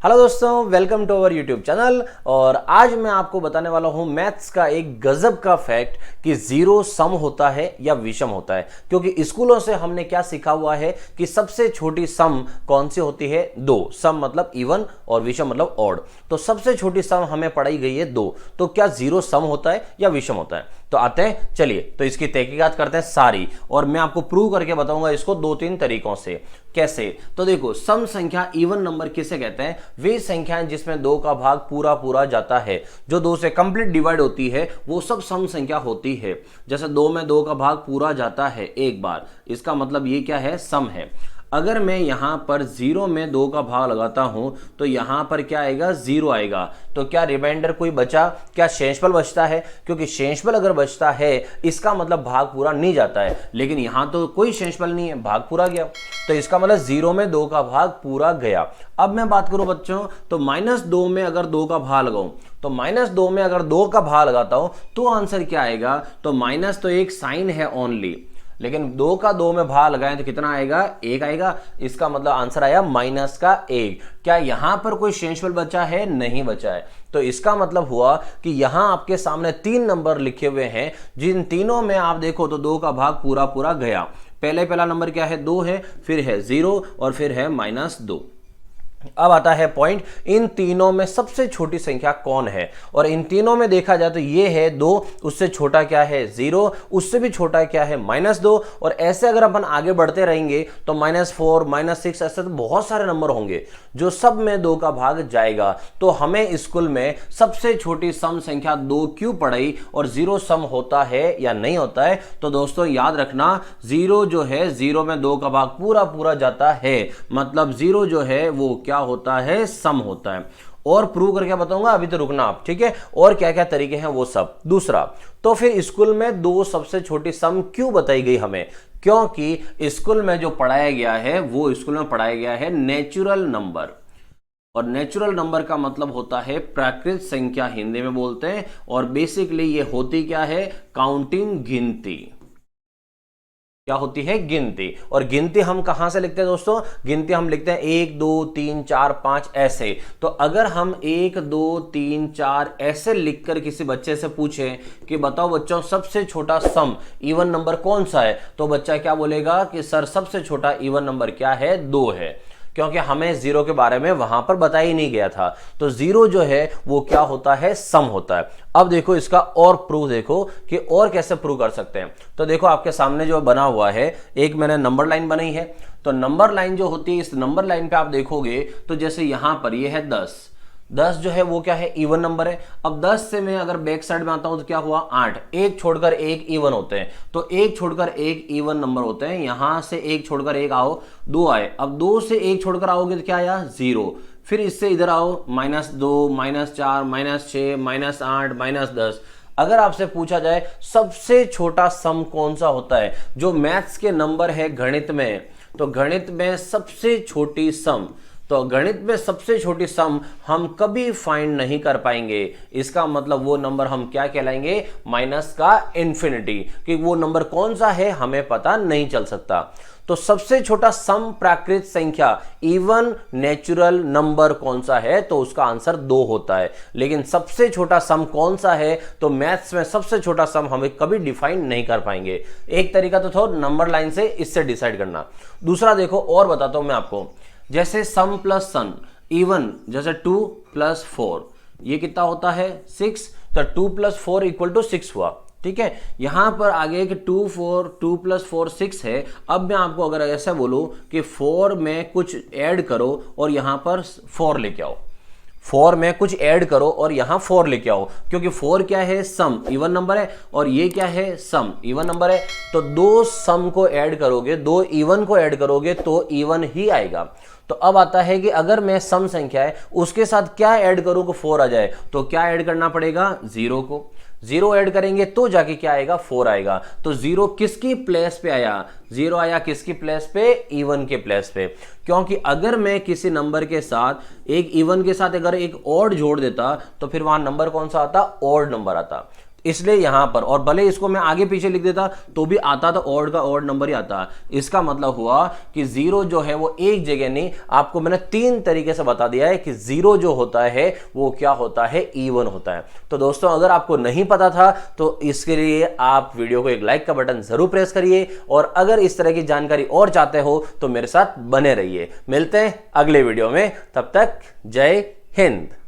Hello दोस्तों, welcome to our YouTube channel. और आज मैं आपको बताने वाला हूं मैथ्स का एक गजब का फैक्ट कि जीरो सम होता है या विषम होता है। क्योंकि स्कूलों से हमने क्या सीखा हुआ है कि सबसे छोटी सम कौन सी होती है? दो। सम मतलब इवन और विषम मतलब ऑड। तो सबसे छोटी सम हमें पढ़ाई गई है दो। तो क्या जीरो सम होता है या विषम होता है? तो आते हैं, चलिए तो इसकी तहकीकात करते हैं सारी, और मैं आपको प्रूव करके बताऊंगा इसको दो तीन तरीकों से। कैसे? तो देखो, सम संख्या इवन नंबर किसे कहते हैं? वे संख्याएं जिसमें दो का भाग पूरा पूरा जाता है, जो दो से कंप्लीट डिवाइड होती है, वो सब सम संख्या होती है। जैसे दो में दो का भाग पूरा जाता है एक बार, इसका मतलब ये क्या है? सम है। अगर मैं यहां पर जीरो में दो का भाग लगाता हूं तो यहां पर क्या आएगा? जीरो आएगा। तो क्या रिमाइंडर कोई बचा? क्या शेषफल बचता है? क्योंकि शेषफल अगर बचता है इसका मतलब भाग पूरा नहीं जाता है, लेकिन यहां तो कोई शेषफल नहीं है, भाग पूरा गया। तो इसका मतलब जीरो में दो का भाग पूरा गया। अब मैं बात करूं बच्चों, तो -2 में अगर दो का भाग लगाऊं, तो -2 में अगर दो का भाग लगाता हूं तो आंसर क्या आएगा? तो माइनस तो एक साइन है ओनली, लेकिन दो का दो में भाग लगाएं तो कितना आएगा? एक आएगा। इसका मतलब आंसर आया -1। क्या यहां पर कोई शेषफल बचा है? नहीं बचा है। तो इसका मतलब हुआ कि यहां आपके सामने तीन नंबर लिखे हुए हैं, जिन तीनों में आप देखो तो दो का भाग पूरा पूरा गया। पहला नंबर क्या है? 2 है, फिर है 0 और फिर है -2। अब आता है पॉइंट, इन तीनों में सबसे छोटी संख्या कौन है? और इन तीनों में देखा जाए तो ये है 2, उससे छोटा क्या है? 0, उससे भी छोटा क्या है? -2। और ऐसे अगर अपन आगे बढ़ते रहेंगे तो -4, -6, ऐसे तो बहुत सारे नंबर होंगे जो सब में दो का भाग जाएगा। तो हमें स्कूल में सबसे छोटी सम संख्या 2 क्यों पढ़ाई, और जीरो सम होता है या नहीं होता है? तो दोस्तों याद रखना, जीरो जो है, जीरो में दो का भाग पूरा पूरा जाता है, मतलब जीरो जो है वो क्या होता है? सम होता है। और प्रूव करके बताऊंगा, अभी तो रुकना आप, ठीक है? और क्या क्या तरीके हैं वो सब। दूसरा, तो फिर स्कूल में दो सबसे छोटी सम क्यों बताई गई हमें? क्योंकि स्कूल में जो पढ़ाया गया है वो स्कूल में पढ़ाया गया है नेचुरल नंबर। और नेचुरल नंबर का मतलब होता है प्राकृत संख्या, हिंदी में बोलते हैं। और बेसिकली ये होती क्या है? काउंटिंग, गिनती। क्या होती है? गिनती। और गिनती हम कहां से लिखते हैं दोस्तों? गिनती हम लिखते हैं 1 2 3 4 5 ऐसे। तो अगर हम 1 2 3 4 ऐसे लिखकर किसी बच्चे से पूछें कि बताओ बच्चों सबसे छोटा सम इवन नंबर कौन सा है, तो बच्चा क्या बोलेगा कि सर सबसे छोटा इवन नंबर क्या है? 2 है। क्योंकि हमें जीरो के बारे में वहां पर बताया ही नहीं गया था। तो जीरो जो है वो क्या होता है? सम होता है। अब देखो इसका और प्रूफ देखो कि और कैसे प्रूव कर सकते हैं। तो देखो आपके सामने जो बना हुआ है, एक मैंने नंबर लाइन बनाई है। तो नंबर लाइन जो होती है, इस नंबर लाइन पे आप देखोगे तो जैसे यहां पर ये है 10 जो है वो क्या है? इवन नंबर है। अब 10 से मैं अगर बैक साइड में आता हूं तो क्या हुआ? 8। एक छोड़कर एक इवन होते हैं, तो एक छोड़कर एक इवन नंबर होते हैं। यहां से एक छोड़कर एक आओ, 2 आए। अब 2 से एक छोड़कर आओगे तो क्या आया? 0। फिर इससे इधर आओ, -2, -4, -6, -8, -10। अगर आपसे पूछा जाए सबसे छोटा सम कौन सा होता है जो मैथ्स के नंबर है गणित में, तो गणित में सबसे छोटी सम, तो गणित में सबसे छोटी सम हम कभी फाइंड नहीं कर पाएंगे। इसका मतलब वो नंबर हम क्या कहलाएंगे? माइनस का इंफिनिटी। कि वो नंबर कौन सा है हमें पता नहीं चल सकता। तो सबसे छोटा सम प्राकृत संख्या इवन नेचुरल नंबर कौन सा है? तो उसका आंसर 2 होता है। लेकिन सबसे छोटा सम कौन सा है? तो मैथ्स में सबसे छोटा सम हमें कभी डिफाइन नहीं कर पाएंगे। एक तरीका तो था नंबर लाइन से इससे डिसाइड करना। दूसरा देखो और बताता हूं मैं आपको, जैसे सम प्लस सन इवन, जैसे 2 + 4 ये कितना होता है? 6। तो 2 + 4 = 6 हुआ, ठीक है? यहां पर आगे कि 2 + 4 6 है। अब मैं आपको अगर ऐसा बोलूं कि 4 में कुछ ऐड करो और यहां पर 4 लेके आओ, 4 में कुछ ऐड करो और यहां 4 लेके आओ, क्योंकि 4 क्या है? सम, इवन नंबर है। और ये क्या है? सम, इवन नंबर है। तो दो सम को ऐड करोगे, दो इवन को ऐड करोगे तो इवन ही आएगा। तो अब आता है कि अगर मैं सम संख्या है उसके साथ क्या ऐड करूं कि 4 आ जाए, तो क्या ऐड करना पड़ेगा? 0 को। 0 ऐड करेंगे तो जाके क्या आएगा? 4 आएगा। तो 0 किसकी प्लेस पे आया? 0 आया किसकी प्लेस पे? इवन के प्लेस पे। क्योंकि अगर मैं किसी नंबर के साथ एक इवन के साथ अगर एक ऑड जोड़ देता तो फिर वहां नंबर कौन सा आता? ऑड नंबर आता। इसलिए यहां पर, और भले इसको मैं आगे पीछे लिख देता तो भी आता, तो ऑड का ऑड नंबर ही आता। इसका मतलब हुआ कि जीरो जो है वो एक जगह नहीं, आपको मैंने 3 तरीके से बता दिया है कि जीरो जो होता है वो क्या होता है, इवन होता है। तो दोस्तों अगर आपको नहीं पता था तो इसके लिए आप वीडियो को एक लाइक का बटन जरूर प्रेस करिए, और अगर इस तरह की जानकारी और चाहते हो तो मेरे साथ बने रहिए। मिलते हैं अगले वीडियो में, तब तक जय हिंद।